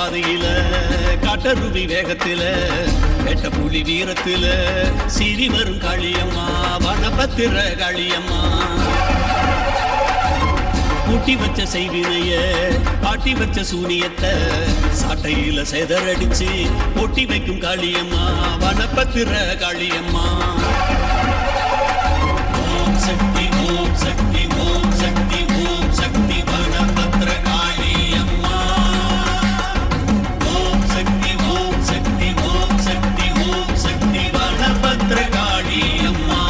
பாதையில காட்டருவி வேகத்தில வெட்ட புலி வீரத்தில சிரி வரும் காளியம்மா வனபத்திர காளியம்மா கூட்டி வச்ச செய்வினைய பாட்டி வச்ச சூனியத்தை சாட்டையில சேதரடிச்சு போட்டி வைக்கும் காளியம்மா வனபத்திர காளியம்மா ஓம் சக்தி ஓம் சக்தி ஓம் சக்தி ஓம் சக்தி வனபத்திர காளியம்மா ஓம் சக்தி ஓம் சக்தி ஓம் சக்தி ஓம் சக்தி வனபத்திர காளியம்மா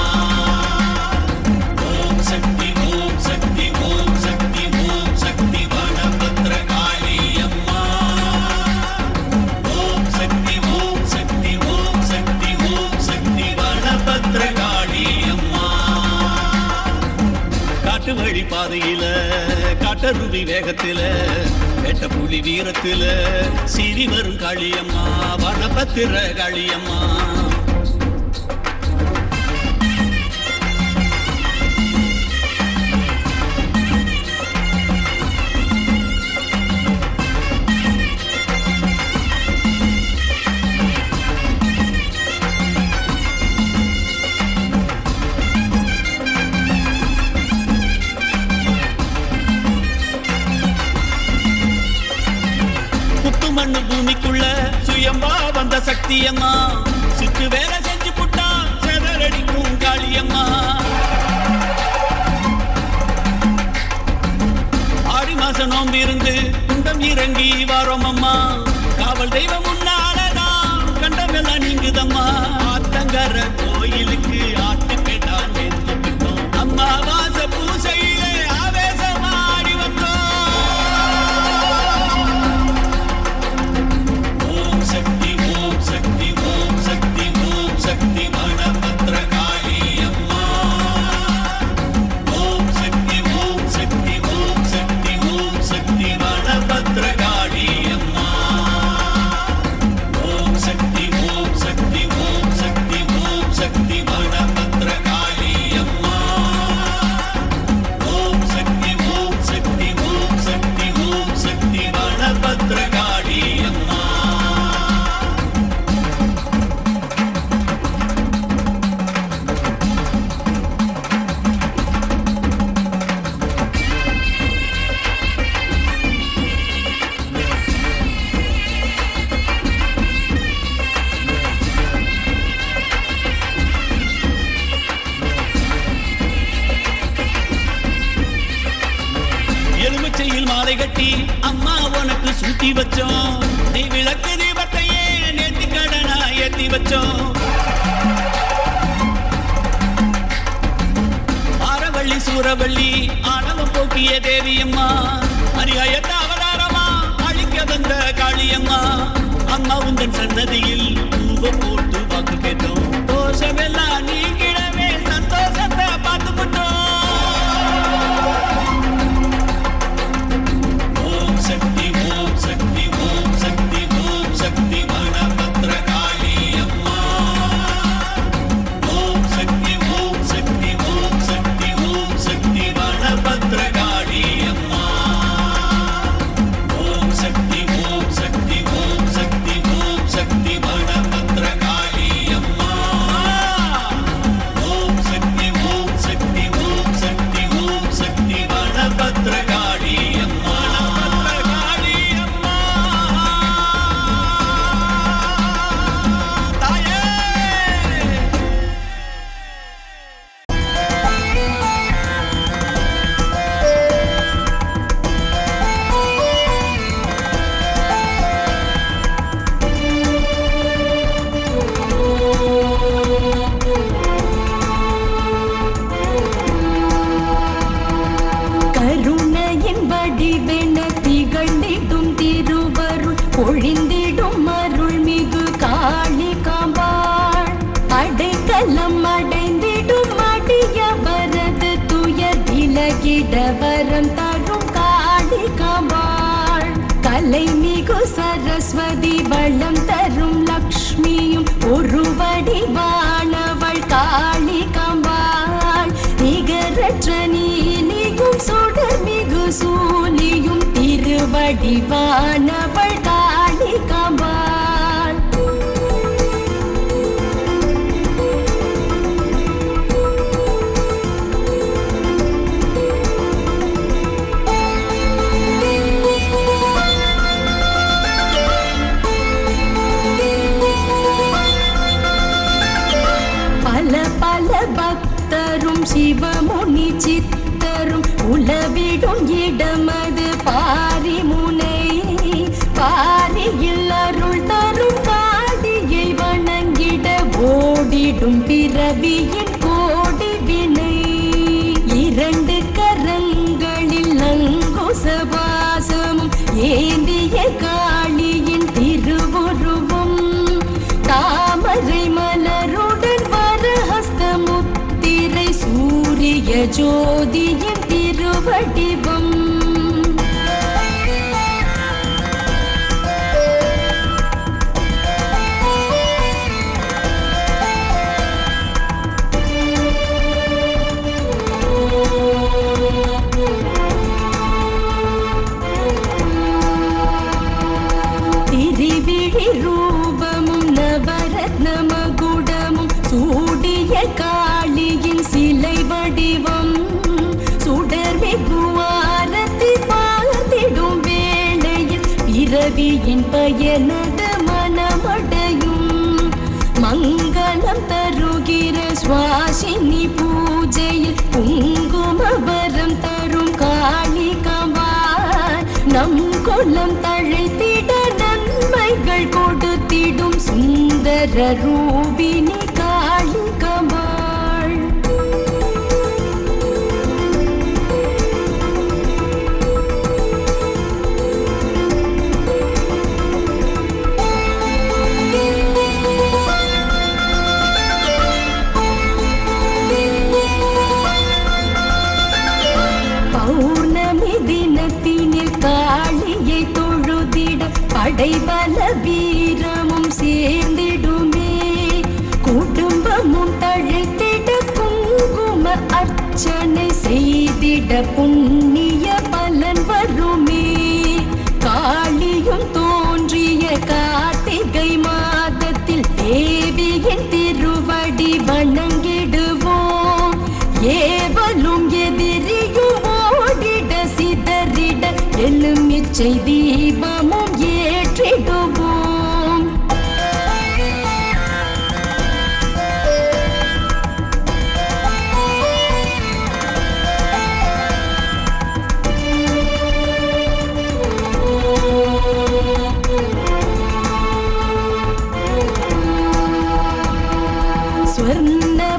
ஓம் சக்தி ஓம் சக்தி ஓம் சக்தி ஓம் சக்தி வனபத்திர காளியம்மா ஓம் சக்தி ஓம் சக்தி ஓம் சக்தி ஓம் சக்தி வனபத்திர காளியம்மா காட்டு வழி பாதையில காட்டருவி வேகத்தில வெட்ட புலி வீரத்தில சிரி வரும் காளியம்மா வனபத்திர காளியம்மா மண்ணு பூமிக்குள்ள சுயம்பா வந்த சக்தியம்மா சுற்று வேலை செஞ்சு புட்டா செதறடிக்கும் காளியம்மா ஆடி மாசம் நோம்பு இருந்து குண்டம் இறங்கி வாரோம் அம்மா காவல் தெய்வம் முன்னாலதான் கண்டமெல்லாம் நீங்குதம்மா ஆத்தங்கர கோயிலுக்கு ஆட்டு கேட்டா நேர்ந்துட்டோம் அம்மா வாச பூசையிலே ஆவேசமா ஆடி வந்தோம் சக்தி ஓம் சக்தி ஓம் சக்தி ஓம் சக்தி வனபத்திர காளியம்மா ஓம் சக்தி ஓம் சக்தி ஓம் சக்தி ஓம் சக்தி வனபத்திர காளியம்மா ஓம் சக்தி ஓம் சக்தி ஓம் சக்தி ஓம் சக்தி வனபத்திர காளியம்மா ஓம் சக்தி ஓம் சக்தி ஓம் சக்தி ஓம் சக்தி வனபத்திர காளியம்மா எலுமிச்சையில் மாலை கட்டி அம்மா உனக்கு சுத்தி வச்சோம் நீ விளக்கு தீபத்தையே நேர்த்தி கடனா ஏத்தி வச்சோம் ஆரவள்ளி சூரவள்ளி ஆணவம் போக்கிய தேவியம்மா அரியாயத்த அவதாரமா அழிக்க வந்த காளியம்மா அம்மா உந்தன் சன்னதியில் பூவ போட்டு வாக்கு கேட்டோம் தோஷமெல்லாம் நீங்கிடவே சந்தோஷத்தை பார்த்து விட்டோம் சக்தி ஓம் சக்தி ஓம் சக்தி ஓம் சக்தி வனபத்திர காளியம்மா ஓம் சக்தி ஓம் சக்தி ஓம் சக்தி ஓம் சக்தி வனபத்திர காளியம்மா ஓம் சக்தி ஓம் சக்தி ஓம் சக்தி ஓம் சக்தி வனபத்திர காளியம்மா ஓம் சக்தி ஓம் சக்தி ஓம் சக்தி ஓம் சக்தி வனபத்திர காளியம்மா பொழிந்திடும் அருள் மிகு காளி காம்பாள் அடைக்கலம் அடைந்திடும் அடியவரது துயர் விலகிட வரம் தரும் காளி காம்பாள் கலை மிகு சரஸ்வதி வளம் தரும் லக்ஷ்மியும் ஒரு வடிவானவள் காளி காம்பாள் நிகரற்ற நீலியும் சுடர் மிகு சூலியும் திருவடிவானவள் காளி பல பக்தரும் சிவமுனி சித்தரும் உலவிடும் இடமது பாரிமுனை. பாரியில் அருள் தரும் காடியை வணங்கிட ஓடிடும் பிறவியின் கோடி வினை. இரண்டு கரங்களில் அங்குசபாசமும் ஏந்திய காளியின் திருவுருவம். தாமரை மலருடன் வரஹஸ்தமுத்திரை சூரிய ஜோதியின் திருவடிவம். திரிவிழி ரூபமும் நவரத்ன மகுடமும் சூடிய காளியின் சிலை வடிவம். சுடர்மிகு ஆரத்தி பார்த்திடும் வேளையில் பிறவியின் பயனது மனமடையும். மங்களம் தருகிற சுவாசினி பூஜையில் குங்குமவரம் தரும் காளிகாம்பாள். நம் குலம் தழைத்திட நன்மைகள் கொடுத்திடும் சுந்தர ரூபிணி காளிகாம்பாள். பௌர்ணமி தினத்தினில் காளியை தொழுதிட படைபல வீரமும் சேர்ந்திடுமே. குடும்பமும் தழைத்திட குங்கும அர்ச்சனை செய்திட புண்ணிய பலன் வருமே. காளியும் தோன்றிய கார்த்திகை மாதத்தில் தேவியின் திருவடி வணங்கிடுவோம். ஏவலும் எதிரியும் ஓடிட சிதறிட எலுமிச்சை தீபமும் ஏற்றிடுவோம்.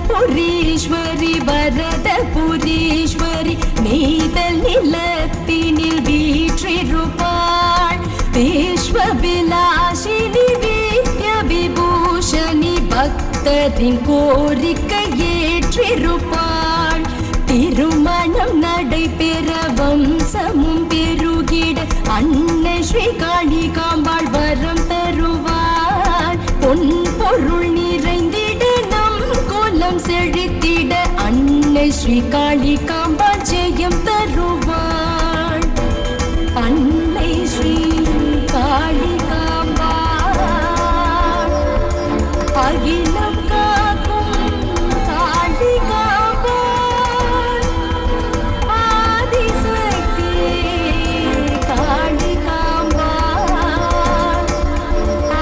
ஸ்வர்ணபுரீஸ்வரி வரதபுரீஸ்வரி நெய்தல் நிலத்தினில் வீற்றிருப்பாள். விஸ்வவிலாசினி வித்ய விபூஷணி பக்தரின் கோரிக்கை ஏற்றிருப்பாள். திருமணம் நடைபெற வம்சமும் பெருகிட அன்னை ஸ்ரீ காளிகாம்பாள் வரம் தருவாள். பொன் பொருள் நிறைந்திட நம் கோலம் செழித்திட அன்னை ஸ்ரீ காளிகாம்பாள் ஜெயம் தருவாள். அன்னை ஸ்ரீ காளிகாம்பாள் அகிலம் காக்கும் காளிகாம்பாள். ஆதிசக்தி காளிகாம்பாள்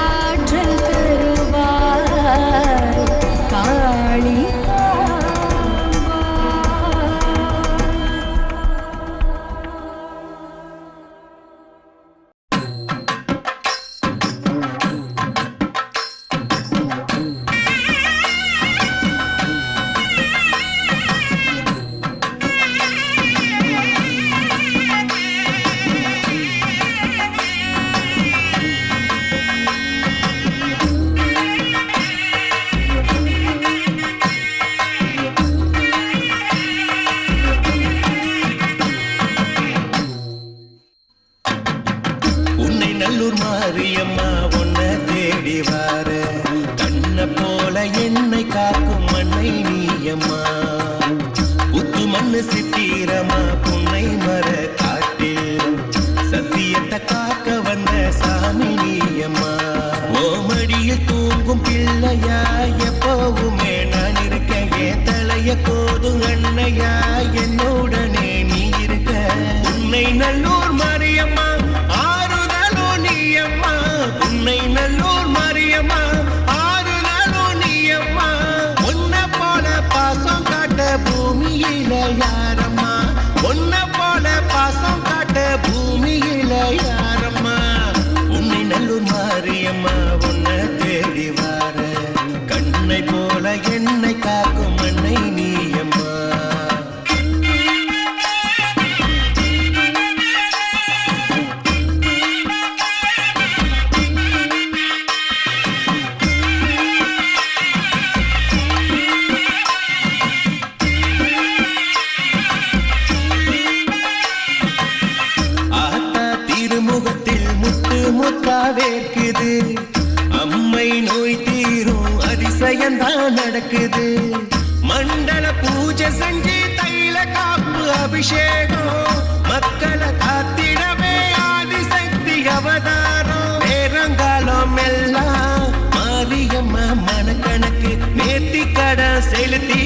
ஆற்றல் தருவாள் காளிகாம்பாள். நல்லூர் மாரியம்மா உன்னை தேடி வார. கண்ண போல என்னை காக்கும் மண்ணை நீயம்மா. புத்து மண்ணு சித்திரமா புன்னை மர காட்டில் சத்தியத்தை காக்க வந்த சாமி நீயம்மா. ஓமடியில் தூங்கும் பிள்ளையா எப்பவுமே நான் இருக்கேன். என் தலைய கோதும் அண்ணையா என்னுடனே நீ இருக்க. உன்னை நல்லூர் மாரியம்மா உன்னை நல்லூர் மாரியம்மா ஆறுதலோ நீயம்மா. உன்னை போல என்னை காக்கும் அன்னை நீயம்மா. திருமுகத்தில் முத்து முத்தாவேற்குது, அம்மை நோய் தீரும் அதிசயம்தான் நடக்குது. மண்டல பூஜை செஞ்சு தைல காப்பு அபிஷேகம், மக்களை காத்திடவே ஆதிசக்தி அவதாரம். நேரங்காலம் எல்லாம் மாரியம்மா மனக்கணக்கு, நேர்த்தி கடை செலுத்தி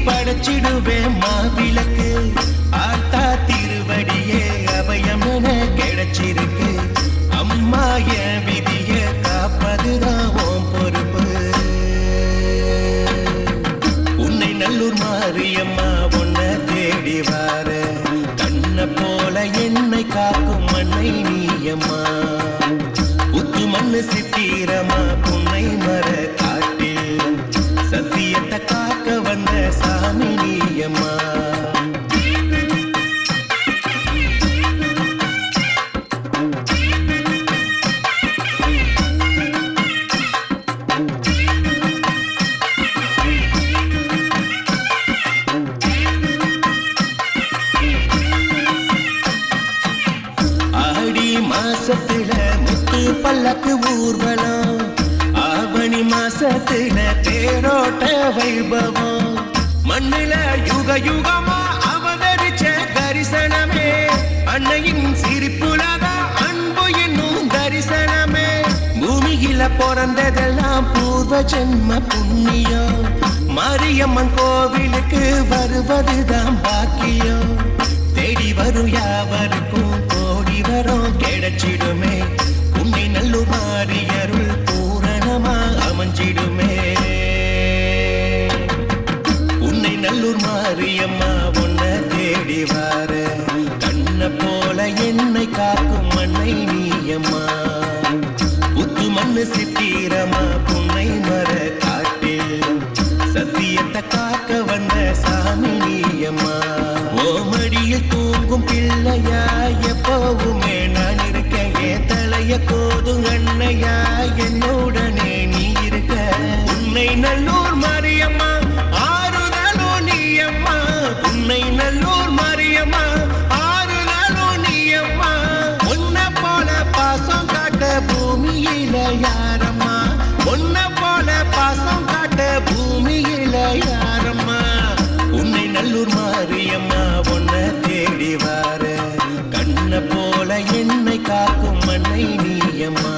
படைச்சிடுவேன் மாவிளக்கு. ஆத்தா திருவடியே அபயம் என கிடைச்சிருக்கு, அம்மா என் விதிய காப்பதுதான் உன் பொறுப்பு. உன்னை நல்லூர் மாரியம்மா உன்னை தேடி வார, கண்ண போல என்னை காக்கும் அன்னை நீயம்மா. புத்து மண்ணு சித்திரமா புன்னை மர காட்டில், சத்தியத்தை காக்க வந்த சாமி நீயம்மா. மாசத்துல முத்து பல்லக்கு ஊர்வலம், ஆவணி மாசத்துல தேரோட்ட வைபவம். மண்ணுல யுக யுகமா அவதரிச்ச தரிசனமே, அன்னையின் சிரிப்புலதான் அன்பு என்னும் தரிசனமே. பூமியில பிறந்ததெல்லாம் பூர்வ ஜென்ம புண்ணியம், மாரியம்மன் கோவிலுக்கு வருவதுதான் பாக்கியம். தேடி வரும் யாவருக்கும் கோடி வரும் கிடைச்சிடுமே, உன்னை நல்லூர் மாரியருள் பூரணமா அமைஞ்சிடுமே. உன்னை நல்லூர் மாரியம்மா உன்னை தேடி வார, கண்ண போல என்னை காக்கும் அன்னை நீயம்மா. புத்து மண்ணு சித்திரமா புன்னை மர காட்டில், சத்தியத்தை காக்க வந்த சாமி நீயம்மா. ஓமடியில் தூங்கும் பிள்ளையா எப்பவுமே நான் இருக்கேன், என் தலைய கோதும் அன்னையா என்னுடனே நீ இருக்க. உன்னை நல்லூர் மாரியம்மா ஆறுதலோ நீயம்மா, உன்னை நல்லூர் மாரியம்மா ஆறுதலோ நீயம்மா. உன்னை போல பாசம் காட்ட பூமியில யாரம்மா, உன்னை போல பாசம் காட்ட பூமியில யாரம்மா. உன்னை நல்லூர் மாரியம்மா உன்னை தேடி வார, கண்ண போல என்னை காக்கும் அன்னை நீயம்மா.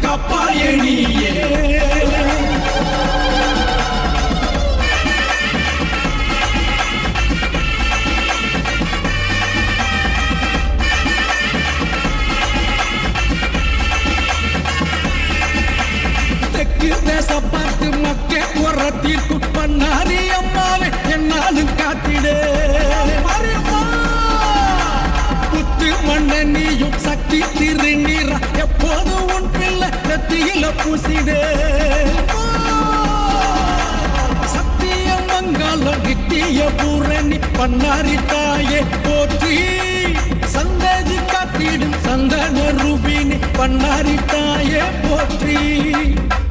காப்பாயே நீயே. தெற்கு தேச பார்த்து மக்கே உரத்திற்கும் பண்ணாரி அம்மாவை என்னாலும் காத்திடே. புத்து மண்ண நீயும் சக்தி திருநீர எப்போது உன் பிள்ளை நெத்தியில பூசிடே. சத்திய மங்காளம் கிட்டிய பூரணி பண்ணாரி தாயே போற்றி. சந்ததி காத்திடும் சந்தன ரூபினி பண்ணாரி தாயே போற்றி.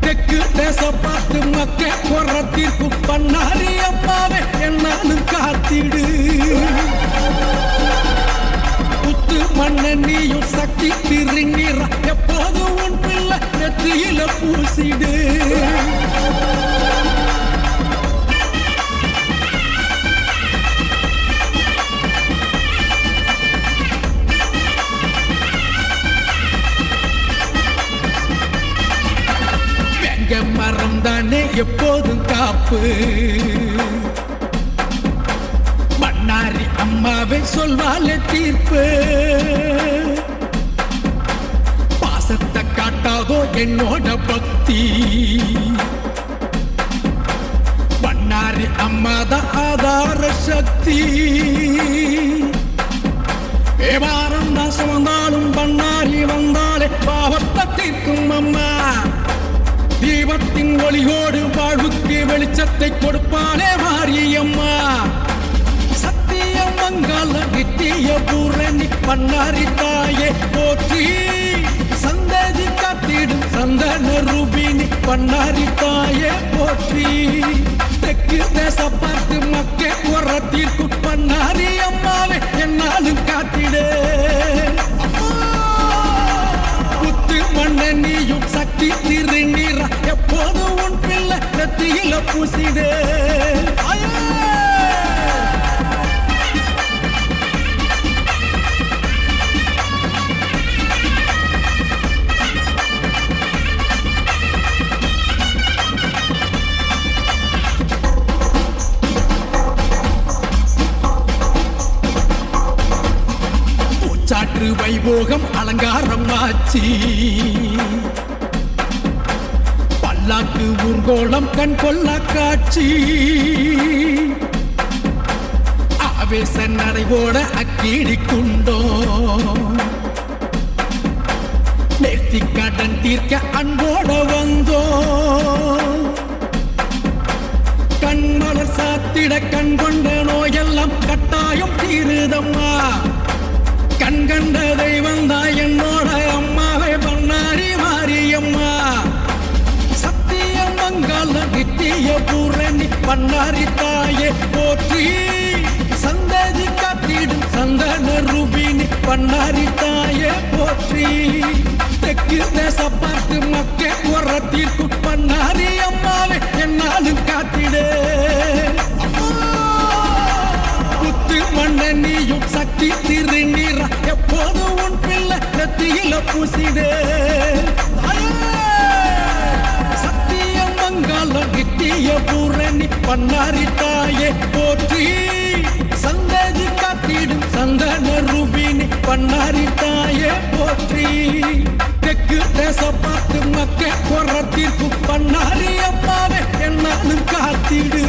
தெற்கு தேச பார்த்து மக்கே குரத்திற்கும் பண்ணாரி அம்மாவே என்னாலும் காத்திடு. புத்து மண்ண நீயும் சக்தி திருநீர எப்போது உன் பிள்ளை நெத்தியில பூசிடு. மரம் தானே எப்போதும் காப்பு. பண்ணாரி அம்மாவை சொல்வாலே தீர்ப்பு. பாசத்தை காட்டாதோ என்னோட பக்தி. பண்ணாரி அம்மாதான் ஆதார சக்தி. வியாபாரம் தான் சுமந்தாலும் பண்ணாரி வந்தாலே பாவத்தை தீர்க்கும் அம்மா. தீபத்தின் ஒளியோடு வாழ்வுக்கு வெளிச்சத்தை கொடுப்பானே மாரியம்மா. சத்திய மங்காள நித்திய பூரணி பண்ணாரி தாயே போற்றி. சந்ததி காத்திடும் சந்தன ரூபினி பண்ணாரி தாயே போற்றி. தெற்கு தேச பார்த்து மக்கே உரத்திற்கும் பண்ணாரி அம்மாவை என்னாலும் காத்திடே. புத்து மண்ண நீயும் சக்தி திருநீர எப்போது உன் பிள்ளை நெத்தியில பூசிடே. பூச்சாற்று வைபோகம் அலங்காரம் ஆச்சி. பல்லாக்கு ஊர்கோளம் கண் கொள்ள காட்சி. ஆவேச நடைபோட அக்கீடி குண்டோ. நேர்த்தி கடன் தீர்க்க அன்போட வந்தோ. கண்மலர் சாத்திட கண் கொண்ட நோயெல்லாம் கட்டாயம் தீருதம்மா. கண் கண்ட தெய்வம் தான் என்னோட அம்மாவை பண்ணாரி மாரியம்மா. சத்திய மங்காள நித்திய பூரணி பண்ணாரி தாயே போற்றி. சந்ததி காத்திடும் சந்தன ரூபினி பண்ணாரி தாயே போற்றி. தெற்கு தேச பார்த்து மக்கே உரத்திற்கும் பண்ணாரி அம்மாவை என்னாலும் காத்திடே. புத்து மண்ண நீயும் சக்தி திருநீர எப்போது உன் பிள்ளை நெத்தியில பூசிடே. சத்திய மங்காள நித்திய பூரணி பண்ணாரி தாயே போற்றி. சந்ததி காத்திடும் சந்தன ரூபினி பண்ணாரி தாயே போற்றி. தெற்கு தேச பார்த்து மக்கே குரத்திற்கும் பண்ணாரி அம்மாவே என்னாலும் காத்திடு.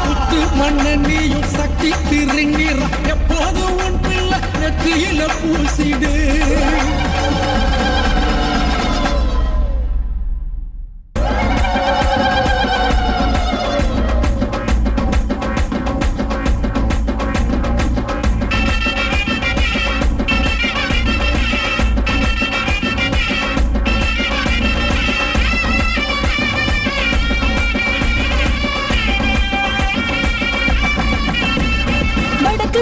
புத்து மண்ண நீயும் சக்தி திருநீர எப்போது உன் பிள்ளை நெத்தியில பூசிடு.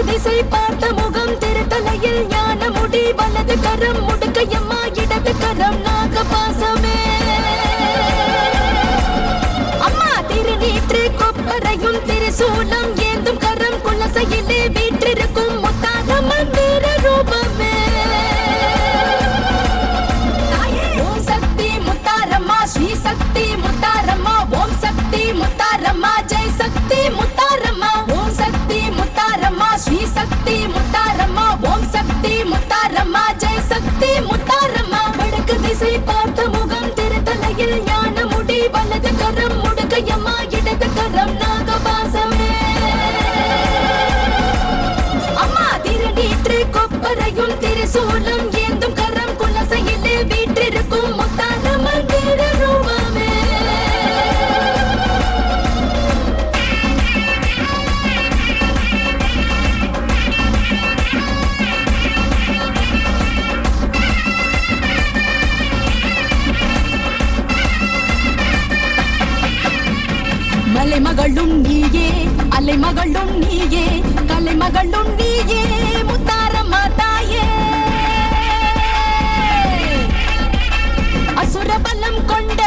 திசை பார்த்த முகம் திருத்தலையில் ஞான முடி. வலது கரம் முடுக்கையம்மா இடது கரம் நாக பாசமே. அம்மா திருநீற்று கொப்பரையும் திரிசூலம் ஏந்தும் கரம் குலசையிலே வீற்றிருக்கும் முத்தாரம்மன் வீர ரூபமே. சக்தி முத்தாரம்மா ஓம் சக்தி முத்தாரம்மா ஜெய் சக்தி முத்தாரம்மா வடக்கு திசை பார்த்த முகம் திருத்தலையில் ஞான முடி வலது கரம் முடுக்கையம்மா இடது கரம் நாகபாசமே அம்மா திருநீற்று கொப்பரையும் திரிசூலம் ஏந்தும் கரம் குலசையிலே வீற்றிருக்கும் முத்தாரம்மன் திருரூபமே மலைமகளும் நீயே அலைமகளும் நீயே கலைமகளும் நீயே முத்தாரம்மா தாயே அசுர பலம் கொண்ட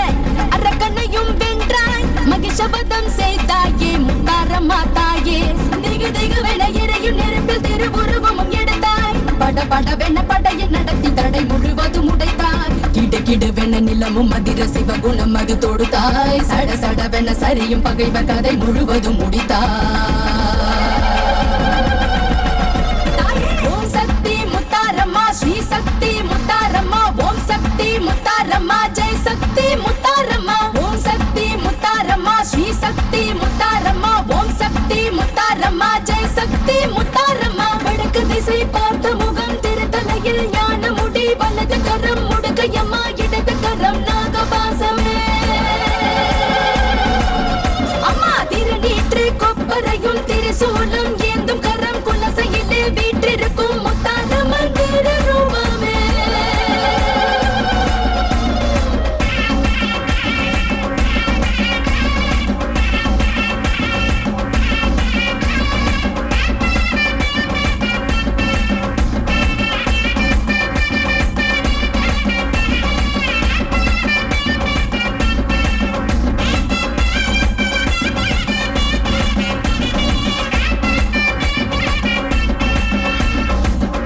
அரக்கனையும் வென்றாய் மகிஷவதம் செய்தாயே முத்தாரம்மா தாயே திகு திகுவென எரியும் நெருப்பில் திருவுருவமும் எடுத்தாய் படபடவென படையை நடத்தி தடை முழுவதும் உடைத்தாய் கிடுகிடுவென நிலமும் அதிர சிவகுணம் அது தொடுத்தாய் சட சடவென சரியும் பகைவர் கதை முழுவதும் முடித்தாய் ஓம் சக்தி முத்தாரம்மா ஸ்ரீ சக்தி முத்தாரம்மா ஓம் சக்தி முத்தாரம்மா ஜெய் சக்தி முத்தாரம்மா ஓம் சக்தி முத்தாரம்மா ஸ்ரீ சக்தி முத்தாரம்மா ஓம் சக்தி முத்தாரம்மா ஜெய் சக்தி முத்தாரம்மா வடக்கு திசை பார்த்த முகம் திருத்தலையில் ஞான முடி வலது கரம் முடுக்கையம்மா இடது கரம் நாகபாசமே அம்மா திருநீற்று கொப்பரையும் திரிசூலம் ஏந்தும் கரம் குலசையிலே வீற்றிருக்கும் முத்தாரம்மன் திருரூபமே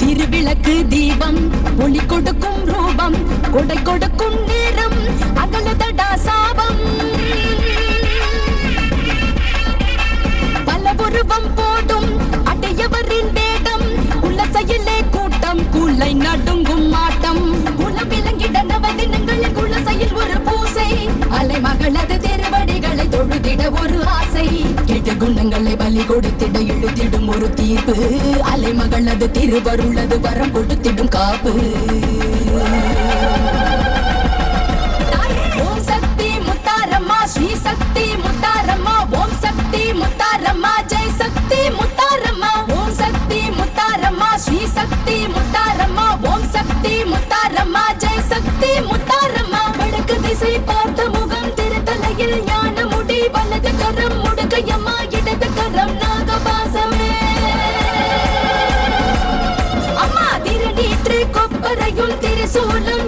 திருவிளக்கு தீபம் ஒளி கொடுக்கும் ரூபம் கொடை கொடுக்கும் நேரம் அகலதடா சாபம் பல உருவம் போடும் அடையவரின் வேடம் குலசையிலே கூட்டம் குலை நடுங்கும் ஆட்டம் குலம் விளங்கிட நவதினங்களில் குலசையில் ஒரு பூசை அலை மகளது திருவடிகளை தொழுதிட ஒரு ஆசை கெட்ட குணங்களை பலி கொடுத்திட இழுத்திடும் ஒரு தீர்ப்பு அலை மகளது திருவருளது வரம் கொடுத்திடும் காப்பு ஓம் சக்தி முத்தாரம்மா ஸ்ரீ சக்தி முத்தாரம்மா ஓம் சக்தி முத்தாரம்மா ஜெய் சக்தி முத்தாரம்மா ஓம் சக்தி முத்தாரம்மா ஸ்ரீ சக்தி முத்தாரம்மா ஓம் சக்தி முத்தாரம்மா ஜெய் சக்தி முத்தாரம்மா வடக்கு திசை பார்த்த முகம் திருத்தலையில் ஞான முடி வலது கரம் முடுக்கையம்மா இடது கரம் நாகபாசமே அம்மா திருநீற்று கொப்பரையும் திரிசூலம்